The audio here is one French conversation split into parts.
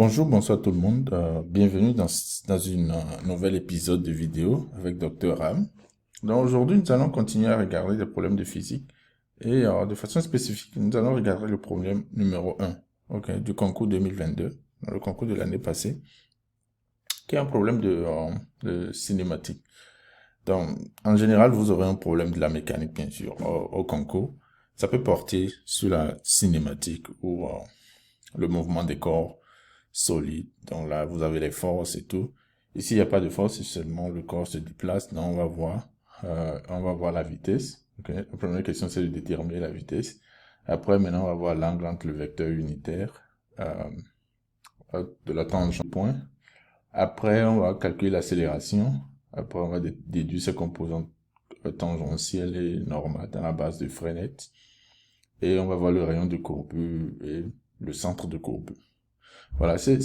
Bonjour, bonsoir tout le monde. Bienvenue dans une nouvel épisode de vidéo avec Dr. Ram. Donc aujourd'hui, nous allons continuer à regarder les problèmes de physique et de façon spécifique, nous allons regarder le problème numéro un, ok, du concours 2022, le concours de l'année passée, qui est un problème de cinématique. Donc, en général, vous aurez un problème de la mécanique, bien sûr, au concours. Ça peut porter sur la cinématique ou le mouvement des corps solide. Donc là, vous avez les forces et tout. Ici, il n'y a pas de force, c'est seulement le corps se déplace. Donc, on va voir la vitesse. Okay. La première question, c'est de déterminer la vitesse. Après, maintenant, on va voir l'angle entre le vecteur unitaire de la tangente point. Après, on va calculer l'accélération. Après, on va déduire ses composantes tangentielles et normales dans la base de Freinet. Et on va voir le rayon de courbure et le centre de courbure. Voilà, ces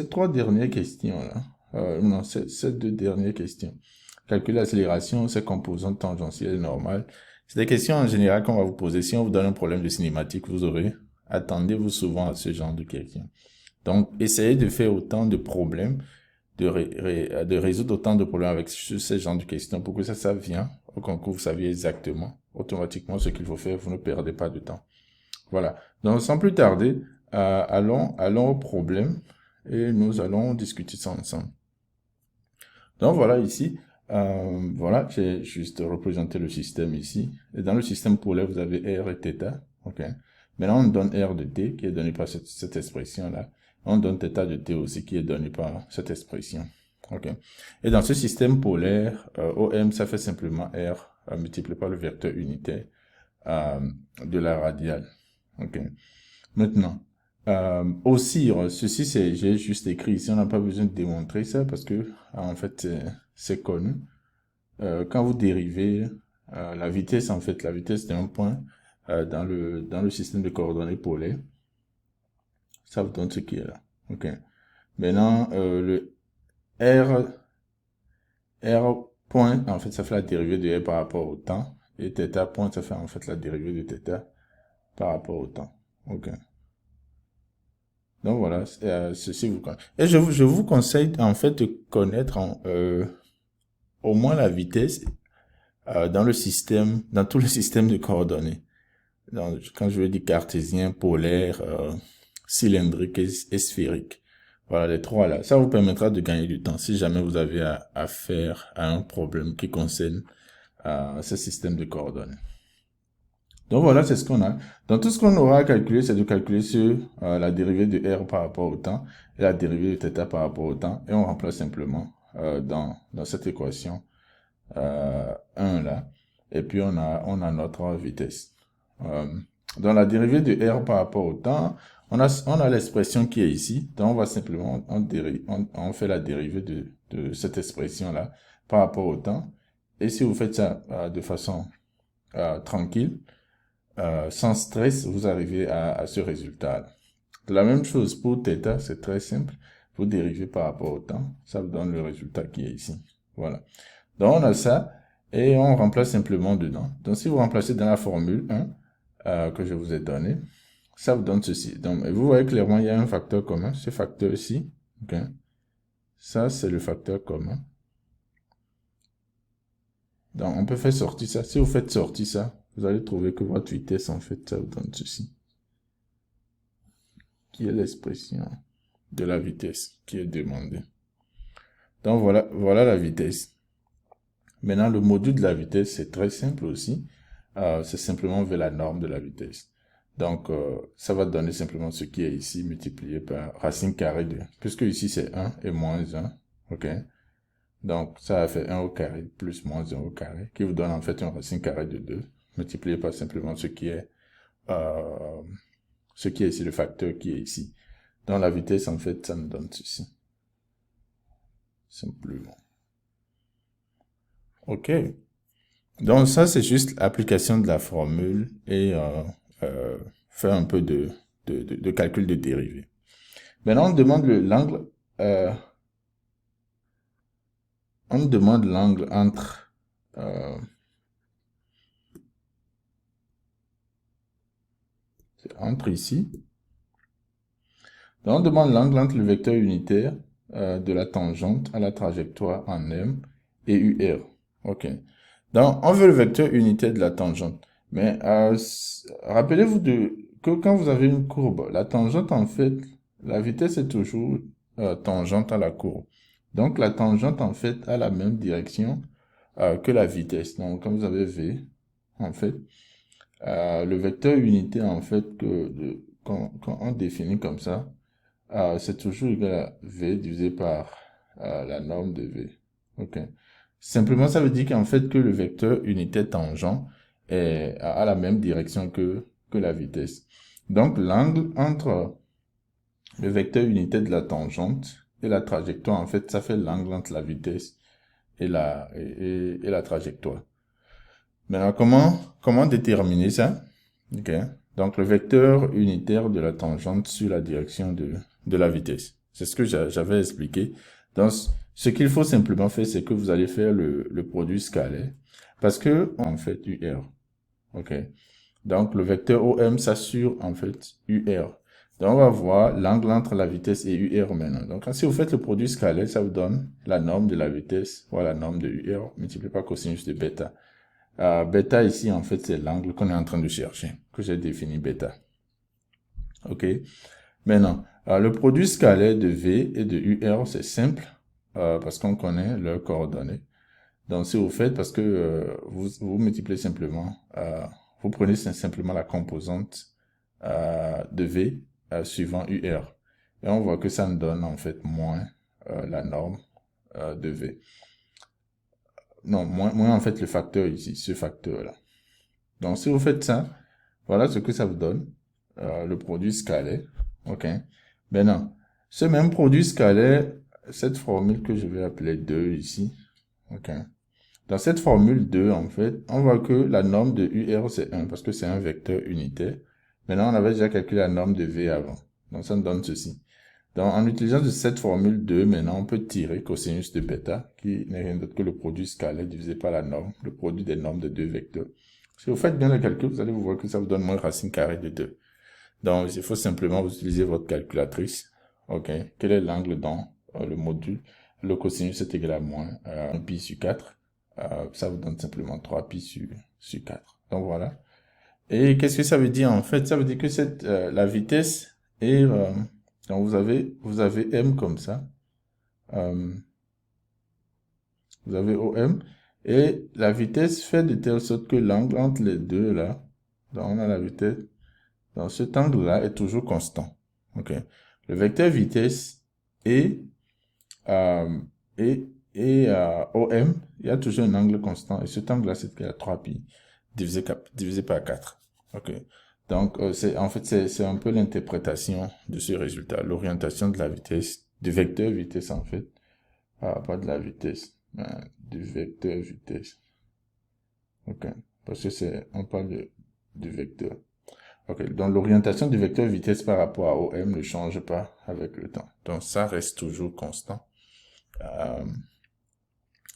trois dernières questions-là. Non, ces deux dernières questions. Calculer l'accélération, ses composantes tangentielles normales. C'est des questions en général qu'on va vous poser. Si on vous donne un problème de cinématique, vous aurez, attendez-vous souvent à ce genre de questions. Donc, essayez de faire autant de problèmes, de résoudre autant de problèmes avec ce genre de questions pour que ça vient au concours, vous saviez exactement, automatiquement ce qu'il faut faire, vous ne perdez pas de temps. Voilà. Donc, sans plus tarder, allons au problème et nous allons discuter ça ensemble. Donc, voilà ici. Voilà, j'ai juste représenté le système ici. Et dans le système polaire, vous avez R et θ. OK. Maintenant, on donne R de t qui est donné par cette expression-là. On donne θ de t aussi qui est donné par cette expression. OK. Et dans ce système polaire, OM, ça fait simplement R multiplié par le vecteur unitaire de la radiale. OK. Maintenant, aussi, ceci, j'ai juste écrit ici, on n'a pas besoin de démontrer ça parce que, en fait, c'est connu. Quand vous dérivez la vitesse, en fait, la vitesse d'un point dans le système de coordonnées polaires, ça vous donne ce qui est là. OK. Maintenant, le R point, en fait, ça fait la dérivée de R par rapport au temps. Et θ point, ça fait en fait la dérivée de θ par rapport au temps. OK. Donc voilà, ceci vous connaît. Et je vous conseille en fait de connaître au moins la vitesse dans le système, dans tout le système de coordonnées. Donc, quand je veux dire cartésien, polaire, cylindrique et sphérique. Voilà les trois là. Ça vous permettra de gagner du temps si jamais vous avez à faire à un problème qui concerne ce système de coordonnées. Donc voilà, c'est ce qu'on a. Donc tout ce qu'on aura à calculer, c'est de calculer sur la dérivée de R par rapport au temps et la dérivée de θ par rapport au temps. Et on remplace simplement dans cette équation 1 là. Et puis on a notre vitesse. Dans la dérivée de R par rapport au temps, on a l'expression qui est ici. Donc on va simplement, on fait la dérivée de cette expression-là par rapport au temps. Et si vous faites ça de façon tranquille, sans stress, vous arrivez à ce résultat. De la même chose pour θ, c'est très simple. Vous dérivez par rapport au temps, ça vous donne le résultat qui est ici. Voilà. Donc on a ça et on remplace simplement dedans. Donc si vous remplacez dans la formule 1 que je vous ai donné, ça vous donne ceci. Donc vous voyez clairement il y a un facteur commun, ce facteur ici. Okay. Ça c'est le facteur commun. Donc on peut faire sortir ça. Si vous faites sortir ça, vous allez trouver que votre vitesse en fait ça vous donne ceci, qui est l'expression de la vitesse qui est demandée. Donc voilà la vitesse. Maintenant, le module de la vitesse, c'est très simple aussi. C'est simplement vers la norme de la vitesse. Donc, ça va donner simplement ce qui est ici multiplié par racine carrée de... Puisque ici, c'est 1 et moins 1. OK? Donc, ça va faire 1 au carré plus moins 1 au carré, qui vous donne en fait une racine carrée de 2, multiplié par simplement euh, ce qui est ici, le facteur qui est ici. Dans la vitesse, en fait, ça nous donne ceci. Simplement. OK. Donc ça, c'est juste l'application de la formule et faire un peu de calcul de dérivée. Maintenant, euh, on demande l'angle euh, entre ici. Donc, on demande l'angle entre le vecteur unitaire de la tangente à la trajectoire en M et UR. OK. Donc, on veut le vecteur unitaire de la tangente. Mais rappelez-vous que quand vous avez une courbe, la tangente, en fait, la vitesse est toujours tangente à la courbe. Donc, la tangente, en fait, a la même direction que la vitesse. Donc, quand vous avez V, en fait, le vecteur unitaire, en fait, quand on définit comme ça, c'est toujours égal à V divisé par la norme de V. OK. Simplement, ça veut dire qu'en fait, que le vecteur unitaire tangent a la même direction que la vitesse. Donc, l'angle entre le vecteur unitaire de la tangente et la trajectoire, en fait, ça fait l'angle entre la vitesse et la trajectoire. Maintenant, comment déterminer ça? OK. Donc, le vecteur unitaire de la tangente sur la direction de la vitesse. C'est ce que j'avais expliqué. Donc, ce qu'il faut simplement faire, c'est que vous allez faire le produit scalaire. Parce que, en fait, UR. OK. Donc, le vecteur OM s'assure, en fait, UR. Donc, on va voir l'angle entre la vitesse et UR maintenant. Donc, si vous faites le produit scalaire, ça vous donne la norme de la vitesse, ou la norme de UR, multiplié par cosinus de bêta. Bêta ici, en fait, c'est l'angle qu'on est en train de chercher, que j'ai défini bêta. OK. Maintenant, le produit scalaire de V et de UR, c'est simple, parce qu'on connaît leurs coordonnées. Donc, si vous faites, parce que vous multipliez simplement, vous prenez simplement la composante de V suivant UR. Et on voit que ça nous donne, en fait, moins la norme de V. Non, moins en fait le facteur ici, ce facteur-là. Donc, si vous faites ça, voilà ce que ça vous donne, le produit scalaire. OK. Maintenant, ce même produit scalaire, cette formule que je vais appeler 2 ici. OK. Dans cette formule 2, en fait, on voit que la norme de UR, c'est 1, parce que c'est un vecteur unitaire. Maintenant, on avait déjà calculé la norme de V avant. Donc, ça nous donne ceci. Donc, en utilisant cette formule 2, maintenant, on peut tirer cosinus de bêta, qui n'est rien d'autre que le produit scalaire divisé par la norme, le produit des normes de deux vecteurs. Si vous faites bien le calcul, vous allez vous voir que ça vous donne moins racine carrée de 2. Donc, il faut simplement utiliser votre calculatrice. OK. Quel est l'angle dans le module? Le cosinus est égal à moins 1 pi sur 4. Ça vous donne simplement 3 pi sur 4. Donc, voilà. Et qu'est-ce que ça veut dire en fait? Ça veut dire que la vitesse est... donc, vous avez M comme ça. Vous avez OM. Et la vitesse fait de telle sorte que l'angle entre les deux, là, donc on a la vitesse, donc cet angle-là est toujours constant. OK. Le vecteur vitesse et, OM, il y a toujours un angle constant. Et cet angle-là, c'est égal à 3pi divisé par 4. OK. Donc, en fait, c'est un peu l'interprétation de ce résultat. L'orientation de la vitesse, du vecteur vitesse, en fait. Pas de la vitesse, mais du vecteur vitesse. OK. Parce que on parle du vecteur. OK. Donc, l'orientation du vecteur vitesse par rapport à OM ne change pas avec le temps. Donc, ça reste toujours constant.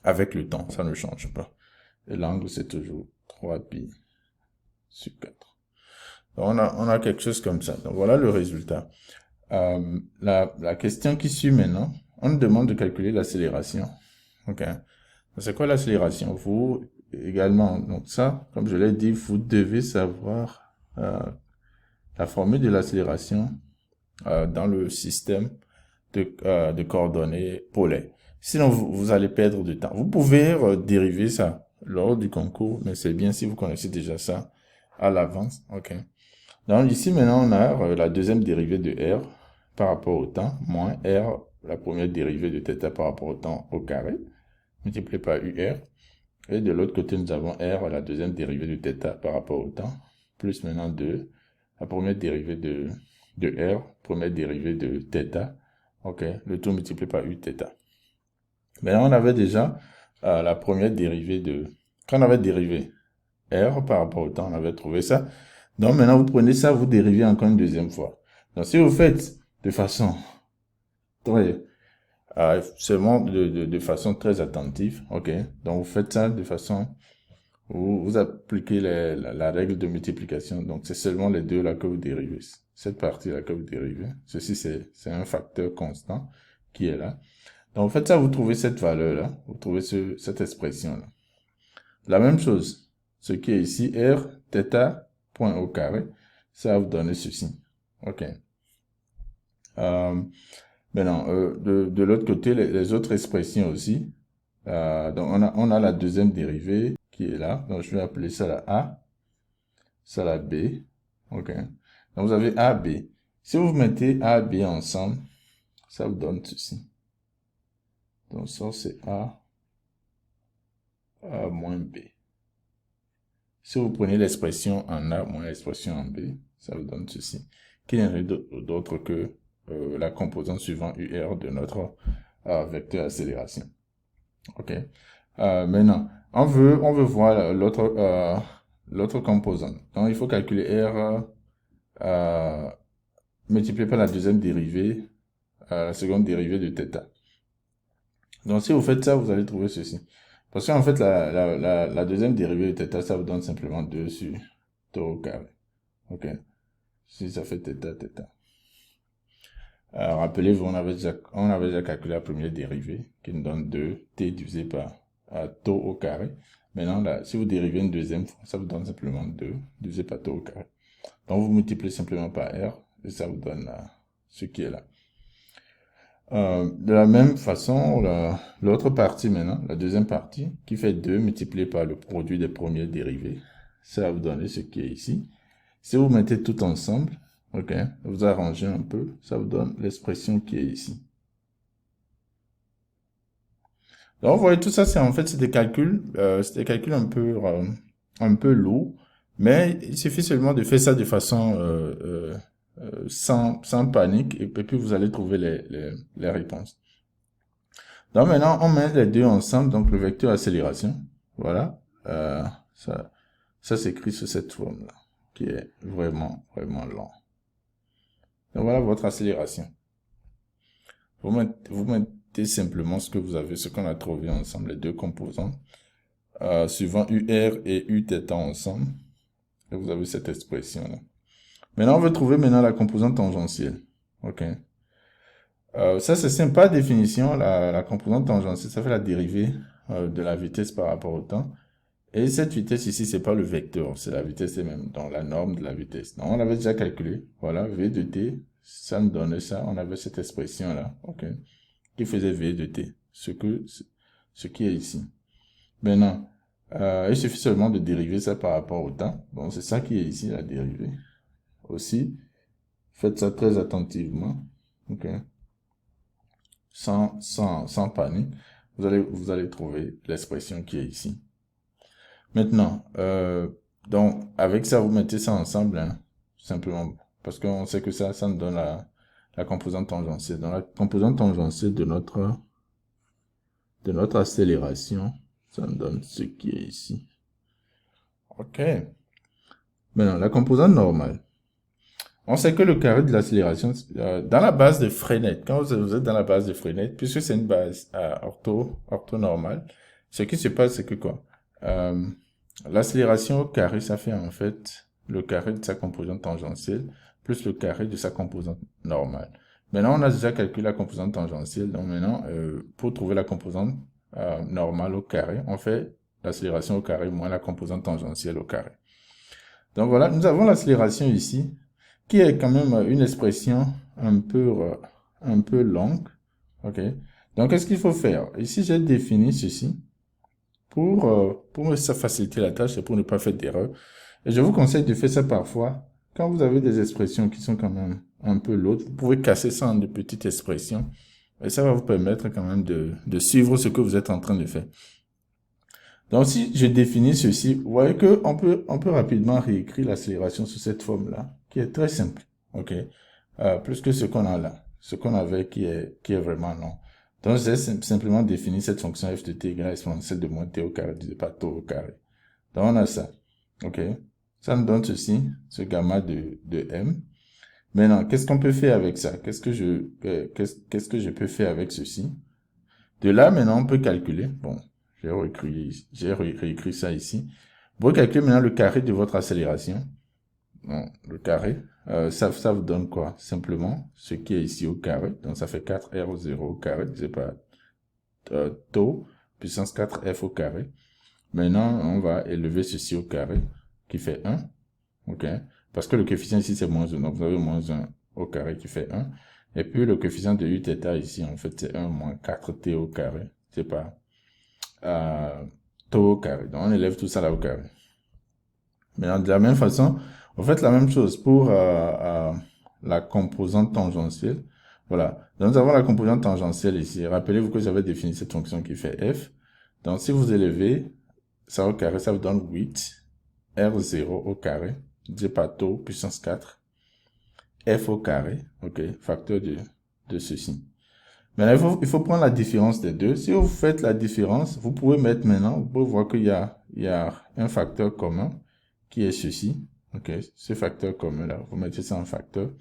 Avec le temps, ça ne change pas. Et l'angle, c'est toujours 3pi sur 4. Donc, on a quelque chose comme ça. Donc, voilà le résultat. La question qui suit maintenant, on nous demande de calculer l'accélération. OK. C'est quoi l'accélération? Vous, également, donc ça, comme je l'ai dit, vous devez savoir la formule de l'accélération dans le système de coordonnées polaires. Sinon, vous allez perdre du temps. Vous pouvez dériver ça lors du concours, mais c'est bien si vous connaissez déjà ça à l'avance. OK. Donc ici, maintenant, on a la deuxième dérivée de R par rapport au temps, moins R, la première dérivée de θ par rapport au temps au carré, multiplié par UR. Et de l'autre côté, nous avons R, la deuxième dérivée de θ par rapport au temps, plus maintenant 2, la première dérivée de R, première dérivée de θ, ok, le tout multiplié par Uθ. Maintenant, on avait déjà la première dérivée quand on avait dérivé R par rapport au temps, on avait trouvé ça. Donc maintenant, vous prenez ça, vous dérivez encore une deuxième fois. Donc si vous faites de façon très... seulement de façon très attentive, ok. Donc vous faites ça de façon, vous appliquez la règle de multiplication. Donc c'est seulement les deux là que vous dérivez. cette partie-là que vous dérivez. Ceci, c'est un facteur constant qui est là. Donc, en fait, ça, vous trouvez cette valeur-là. Vous trouvez cette expression-là. La même chose, ce qui est ici, R, θ, point au carré, ça va vous donner ceci. OK. Maintenant, de l'autre côté, les autres expressions aussi. Donc, on a la deuxième dérivée qui est là. Donc, je vais appeler ça la A, ça la B. OK. Donc, vous avez A, B. Si vous mettez A, B ensemble, ça vous donne ceci. Donc, ça, c'est A moins B. Si vous prenez l'expression en A moins l'expression en B, ça vous donne ceci, qui n'est rien d'autre que la composante suivant UR de notre vecteur accélération. OK. Maintenant, on veut voir l'autre composante. Donc, il faut calculer R multiplié par la deuxième dérivée, la seconde dérivée de θ. Donc, si vous faites ça, vous allez trouver ceci. Parce qu'en fait, la deuxième dérivée de θ, ça vous donne simplement 2 sur tau au carré. OK. Si ça fait θ. Rappelez-vous, on avait déjà calculé la première dérivée, qui nous donne 2t divisé par tau au carré. Maintenant, là, si vous dérivez une deuxième fois, ça vous donne simplement 2 divisé par tau au carré. Donc, vous multipliez simplement par r, et ça vous donne ce qui est là. De la même façon, l'autre partie maintenant, la deuxième partie, qui fait 2 multiplié par le produit des premières dérivées, ça va vous donner ce qui est ici. Si vous mettez tout ensemble, OK, vous arrangez un peu, ça vous donne l'expression qui est ici. Donc, vous voyez, tout ça, c'est des calculs un peu lourds, mais il suffit seulement de faire ça de façon sans panique, et puis vous allez trouver les réponses. Donc maintenant, on met les deux ensemble, donc le vecteur accélération, voilà, ça s'écrit sous cette forme-là, qui est vraiment lent. Donc voilà votre accélération. Vous mettez simplement ce que vous avez, ce qu'on a trouvé ensemble, les deux composants, suivant UR et Uθ ensemble, et vous avez cette expression-là. Maintenant, on veut trouver la composante tangentielle. OK. Ça, c'est simple. Par définition, la composante tangentielle, ça fait la dérivée de la vitesse par rapport au temps. Et cette vitesse ici, c'est pas le vecteur, c'est la vitesse elle-même, donc la norme de la vitesse. Donc, on l'avait déjà calculé. Voilà, V de t, ça nous donnait ça. On avait cette expression-là, OK, qui faisait V de t, ce qui est ici. Maintenant, il suffit seulement de dériver ça par rapport au temps. Donc, c'est ça qui est ici, la dérivée. Aussi, faites ça très attentivement, OK, sans panique. Vous allez trouver l'expression qui est ici. Maintenant, donc, avec ça, vous mettez ça ensemble, hein, simplement, parce qu'on sait que ça nous donne la composante tangentielle. Donc, la composante tangentielle de notre accélération, ça nous donne ce qui est ici. OK. Maintenant, la composante normale. On sait que le carré de l'accélération, dans la base de Freinet, quand vous êtes dans la base de Freinet, puisque c'est une base orthonormale, ce qui se passe, c'est que quoi? L'accélération au carré, ça fait en fait le carré de sa composante tangentielle plus le carré de sa composante normale. Maintenant, on a déjà calculé la composante tangentielle. Donc maintenant, pour trouver la composante normale au carré, on fait l'accélération au carré moins la composante tangentielle au carré. Donc voilà, nous avons l'accélération ici, qui est quand même une expression un peu longue. OK. Donc, qu'est-ce qu'il faut faire? Ici, j'ai défini ceci pour me faciliter la tâche et pour ne pas faire d'erreur. Et je vous conseille de faire ça parfois. Quand vous avez des expressions qui sont quand même un peu lourdes, vous pouvez casser ça en de petites expressions. Et ça va vous permettre quand même de suivre ce que vous êtes en train de faire. Donc, si je définis ceci, vous voyez que on peut rapidement réécrire l'accélération sous cette forme-là, qui est très simple. OK? Plus que ce qu'on a là. Ce qu'on avait qui est vraiment long. Donc, j'ai simplement défini cette fonction f de t égale exponentielle de moins t au carré divisé par tau au carré. Donc, on a ça. OK? Ça nous donne ceci, ce gamma de m. Maintenant, qu'est-ce qu'on peut faire avec ça? Qu'est-ce que je peux faire avec ceci? De là, maintenant, on peut calculer. Bon, j'ai réécrit ça ici. Vous pouvez calculer maintenant le carré de votre accélération. Non, le carré. Ça vous donne quoi? Simplement ce qui est ici au carré. Donc ça fait 4R0 au carré, c'est pas taux, puissance 4F au carré. Maintenant, on va élever ceci au carré, qui fait 1. OK? Parce que le coefficient ici, c'est moins 1. Donc vous avez moins 1 au carré qui fait 1. Et puis le coefficient de Uθ ici, en fait, c'est 1 moins 4T au carré. C'est pas taux au carré. Donc on élève tout ça là au carré. Mais de la même façon, on fait la même chose pour la composante tangentielle. Voilà. Donc, nous avons la composante tangentielle ici. Rappelez-vous que j'avais défini cette fonction qui fait f. Donc, si vous élevez ça au carré, ça vous donne 8 R0 au carré, divisé par taux puissance 4, f au carré, ok, facteur de ceci. Maintenant, il faut prendre la différence des deux. Si vous faites la différence, vous pouvez mettre maintenant, vous pouvez voir qu'il y a un facteur commun qui est ceci. Ok, ce facteur commun là, vous mettez ça en facteur.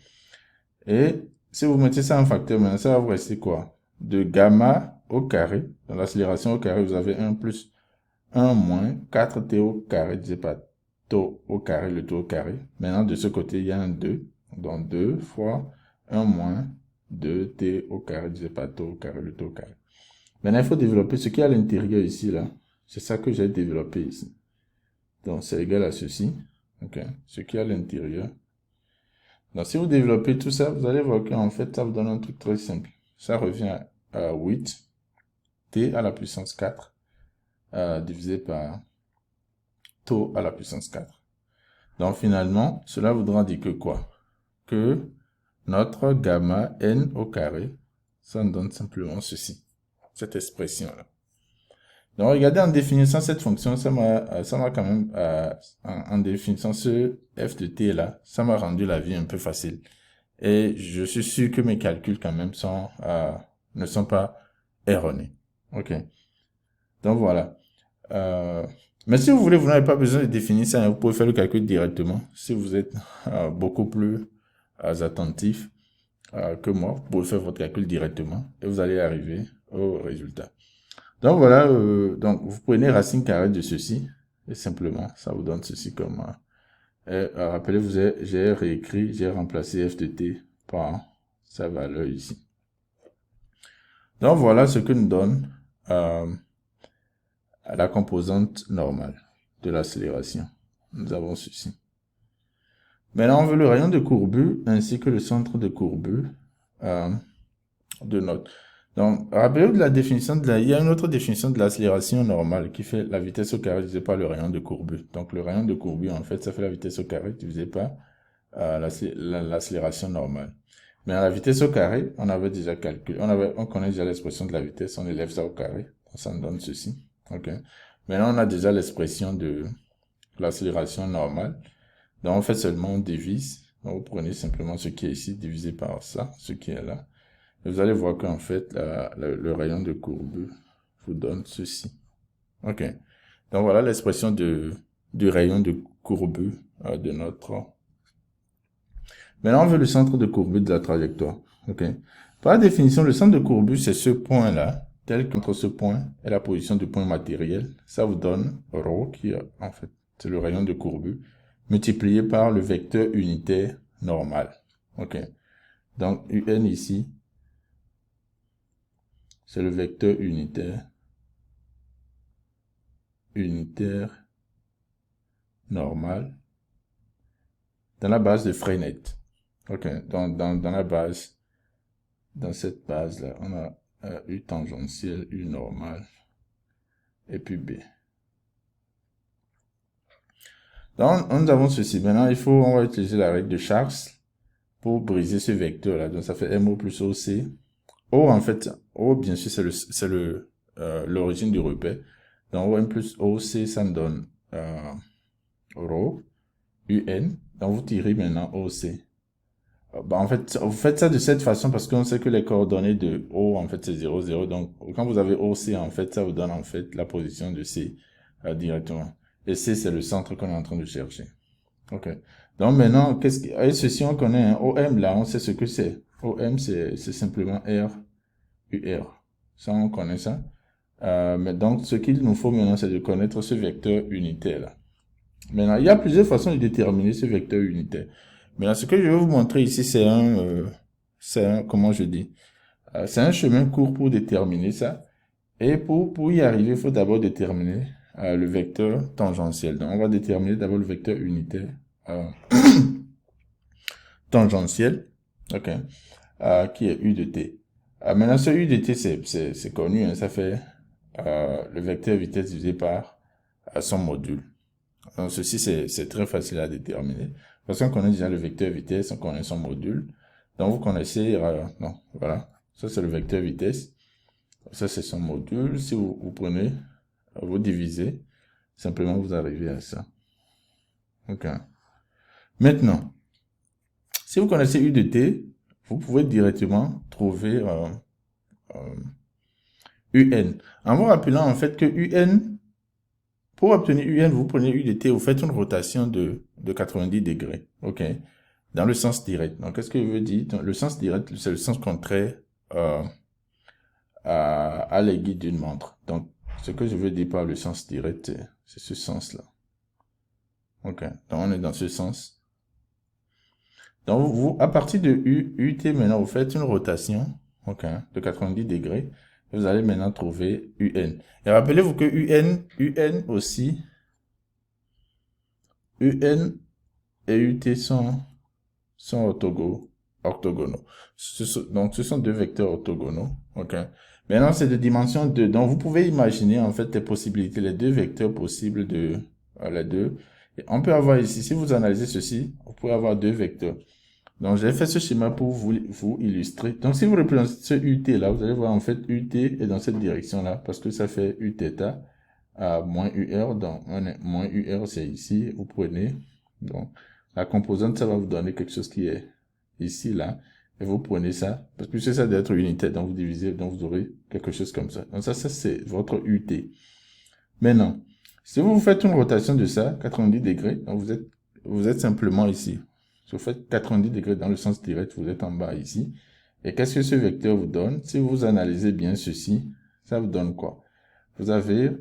Et si vous mettez ça en facteur, maintenant, ça va vous rester quoi? De gamma au carré. Dans l'accélération au carré, vous avez 1 plus 1 moins 4t au carré divisé par taux au carré, le taux au carré. Maintenant, de ce côté, il y a un 2. Donc 2 fois 1 moins 2t au carré divisé par taux au carré, le taux au carré. Maintenant, il faut développer ce qui est à l'intérieur ici, là. C'est ça que j'ai développé ici. Donc, c'est égal à ceci. OK. Ce qui est à l'intérieur. Donc, si vous développez tout ça, vous allez voir qu'en fait, ça vous donne un truc très simple. Ça revient à 8 t à la puissance 4 divisé par taux à la puissance 4. Donc, finalement, cela voudra dire que quoi? Que notre gamma n au carré, ça nous donne simplement ceci. Cette expression-là. Donc, regardez, en définissant cette fonction, ça m'a quand même, en définissant ce f de t là, ça m'a rendu la vie un peu facile. Et je suis sûr que mes calculs quand même ne sont pas erronés. Ok. Donc voilà. Mais si vous voulez, vous n'avez pas besoin de définir ça, vous pouvez faire le calcul directement. Si vous êtes beaucoup plus attentif que moi, vous pouvez faire votre calcul directement et vous allez arriver au résultat. Donc voilà, donc vous prenez racine carrée de ceci, et simplement, ça vous donne ceci comme... rappelez-vous, j'ai réécrit, j'ai remplacé f de t par sa valeur ici. Donc voilà ce que nous donne la composante normale de l'accélération. Nous avons ceci. Maintenant, on veut le rayon de courbure ainsi que le centre de courbure de notre... Donc, rappelez-vous de la définition il y a une autre définition de l'accélération normale qui fait la vitesse au carré divisé par le rayon de courbure. Donc, le rayon de courbure, en fait, ça fait la vitesse au carré divisé par l'accélération normale. Mais à la vitesse au carré, on avait déjà calculé, on connaît déjà l'expression de la vitesse, on élève ça au carré, donc ça nous donne ceci. Ok. Maintenant, on a déjà l'expression de l'accélération normale. Donc, on fait seulement, on divise. Donc, vous prenez simplement ce qui est ici divisé par ça, ce qui est là. Et vous allez voir qu'en fait, le rayon de courbure vous donne ceci. Ok. Donc, voilà l'expression du rayon de courbure de notre... Maintenant, on veut le centre de courbure de la trajectoire. Ok. Par définition, le centre de courbure, c'est ce point-là, tel qu'entre ce point et la position du point matériel. Ça vous donne ρ, qui en fait, c'est le rayon de courbure, multiplié par le vecteur unitaire normal. Ok. Donc, un ici, c'est le vecteur unitaire normal dans la base de Freinet. Ok. Dans la base, dans cette base-là, on a U tangentiel, U normal, et puis B. Donc, nous avons ceci. Maintenant, on va utiliser la règle de Charles pour briser ce vecteur-là. Donc, ça fait MO plus OC. O, en fait, O, bien sûr, c'est l'origine du repère. Donc, OM plus OC, ça me donne ρ, UN. Donc, vous tirez maintenant OC. En fait, vous faites ça de cette façon parce qu'on sait que les coordonnées de O, en fait, c'est 0, 0. Donc, quand vous avez OC, en fait, ça vous donne, en fait, la position de C directement. Et C, c'est le centre qu'on est en train de chercher. Ok. Donc, maintenant, et ceci, on connaît, hein, OM, là, on sait ce que c'est. OM, c'est simplement R, UR. Ça, on connaît ça. Mais donc, ce qu'il nous faut maintenant, c'est de connaître ce vecteur unitaire, là. Maintenant, il y a plusieurs façons de déterminer ce vecteur unitaire. Maintenant, ce que je vais vous montrer ici, c'est un, comment je dis, c'est un chemin court pour déterminer ça. Et pour y arriver, il faut d'abord déterminer le vecteur tangentiel. Donc, on va déterminer d'abord le vecteur unitaire tangentiel, ok, qui est u de t. Maintenant, ce u de t, c'est connu, hein, ça fait le vecteur vitesse divisé par son module. Donc, ceci, c'est très facile à déterminer. Parce qu'on connaît déjà le vecteur vitesse, on connaît son module. Donc, vous connaissez, non, voilà. Ça, c'est le vecteur vitesse. Ça, c'est son module. Si vous prenez, vous divisez, simplement, vous arrivez à ça. OK. Maintenant, si vous connaissez U de t, vous pouvez directement trouver UN. En vous rappelant, en fait, que UN, pour obtenir UN, vous prenez U de t, vous faites une rotation de 90 degrés. OK. Dans le sens direct. Donc, qu'est-ce que je veux dire? Le sens direct, c'est le sens contraire euh, à l'aiguille d'une montre. Donc, ce que je veux dire par le sens direct, c'est ce sens-là. OK. Donc, on est dans ce sens. Donc, vous, à partir de UT, maintenant, vous faites une rotation, OK, de 90 degrés. Vous allez maintenant trouver UN. Et rappelez-vous que UN aussi, UN et UT sont orthogonaux. Donc, ce sont deux vecteurs orthogonaux. OK. Maintenant, c'est de dimension 2. Donc, vous pouvez imaginer, en fait, les possibilités, les deux vecteurs possibles de les deux. Et on peut avoir ici, si vous analysez ceci, vous pouvez avoir deux vecteurs. Donc, j'ai fait ce schéma pour vous illustrer. Donc, si vous représentez ce UT là, vous allez voir, en fait, UT est dans cette direction-là, parce que ça fait Uθ à moins UR. Donc, moins UR, c'est ici. Vous prenez, donc, la composante, ça va vous donner quelque chose qui est ici, là. Et vous prenez ça, parce que c'est ça d'être unité, donc vous divisez, donc vous aurez quelque chose comme ça. Donc ça c'est votre UT. Maintenant, si vous faites une rotation de ça, 90 degrés, donc vous êtes simplement ici. Si vous faites 90 degrés dans le sens direct, vous êtes en bas ici. Et qu'est-ce que ce vecteur vous donne? Si vous analysez bien ceci, ça vous donne quoi? Vous avez,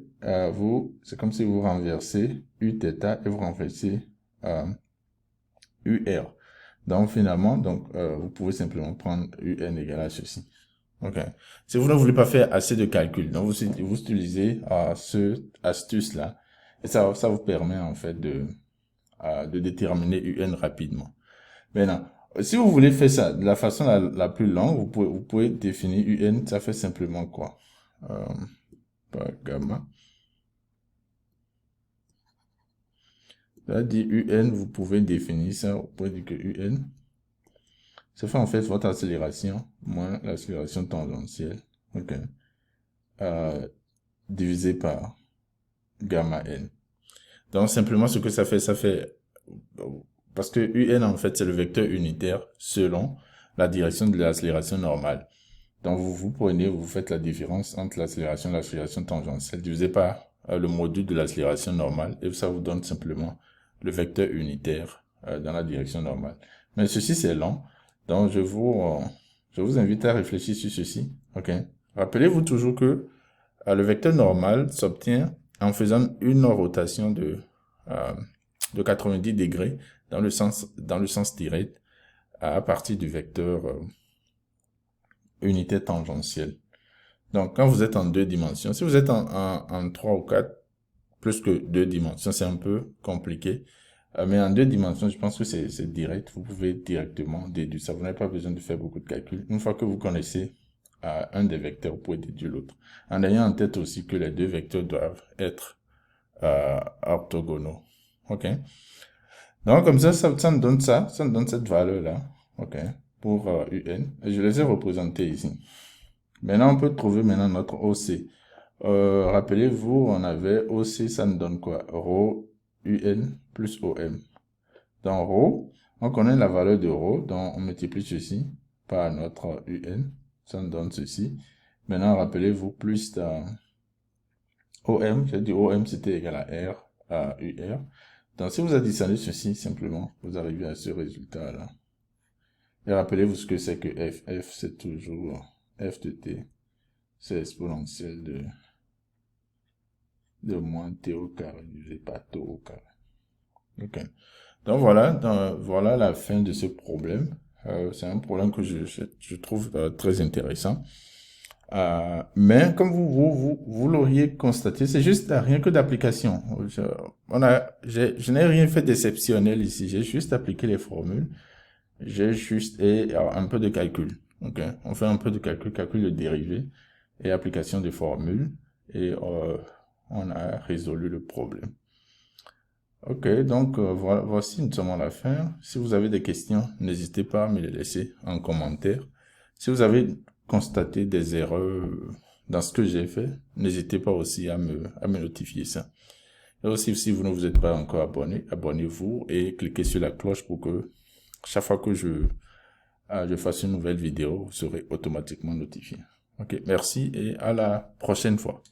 c'est comme si vous renversez Uθ et vous renversez UR. Donc, finalement, vous pouvez simplement prendre UN égale à ceci. OK. Si vous ne voulez pas faire assez de calculs, donc vous utilisez ce astuce-là. Et ça vous permet, en fait, de déterminer UN rapidement. Maintenant, si vous voulez faire ça de la façon la plus longue, vous pouvez définir UN, ça fait simplement quoi? Par gamma. Ça dit UN, vous pouvez définir ça, vous pouvez dire que UN, ça fait en fait votre accélération moins l'accélération tangentielle, ok, divisé par gamma n. Donc simplement ce que ça fait, parce que UN en fait c'est le vecteur unitaire selon la direction de l'accélération normale. Donc vous prenez, vous faites la différence entre l'accélération et l'accélération tangentielle divisé par le module de l'accélération normale et ça vous donne simplement le vecteur unitaire dans la direction normale. Mais ceci c'est long, donc je vous invite à réfléchir sur ceci. Ok. Rappelez-vous toujours que le vecteur normal s'obtient en faisant une rotation de 90 degrés dans le sens direct à partir du vecteur unité tangentielle. Donc, quand vous êtes en deux dimensions, si vous êtes en 3 ou 4, plus que deux dimensions, c'est un peu compliqué. Mais en deux dimensions, je pense que c'est direct. Vous pouvez directement déduire ça. Vous n'avez pas besoin de faire beaucoup de calculs. Une fois que vous connaissez un des vecteurs, vous pouvez déduire l'autre. En ayant en tête aussi que les deux vecteurs doivent être orthogonaux. OK? Donc, comme ça me donne ça me donne cette valeur-là. OK? Pour UN. Et je les ai représentés ici. Maintenant, on peut trouver maintenant notre OC. Rappelez-vous, on avait OC, ça nous donne quoi? Rho UN plus OM. Dans Rho, on connaît la valeur de Rho, donc on multiplie ceci par notre UN. Ça nous donne ceci. Maintenant, rappelez-vous, plus OM, j'ai dit OM c'était égal à R, à UR. Donc, si vous additionnez ceci, simplement, vous arrivez à ce résultat-là. Et rappelez-vous ce que c'est que F. F, c'est toujours F de T. C'est exponentielle de moins T au carré divisé par Tau au carré. Ok. Donc voilà, voilà la fin de ce problème. C'est un problème que je trouve très intéressant. Mais comme vous l'auriez constaté, c'est juste rien que d'application. Je n'ai rien fait d'exceptionnel ici. J'ai juste appliqué les formules. J'ai juste un peu de calcul. Ok, on fait un peu de calcul, calcul de dérivés et application des formules et on a résolu le problème. Ok, donc voilà, voici, nous sommes à la fin. Si vous avez des questions, n'hésitez pas à me les laisser en commentaire. Si vous avez constaté des erreurs dans ce que j'ai fait, n'hésitez pas aussi à me notifier ça. Et aussi, si vous ne vous êtes pas encore abonné, abonnez-vous et cliquez sur la cloche pour que chaque fois que je fasse une nouvelle vidéo, vous serez automatiquement notifié. Ok, merci et à la prochaine fois.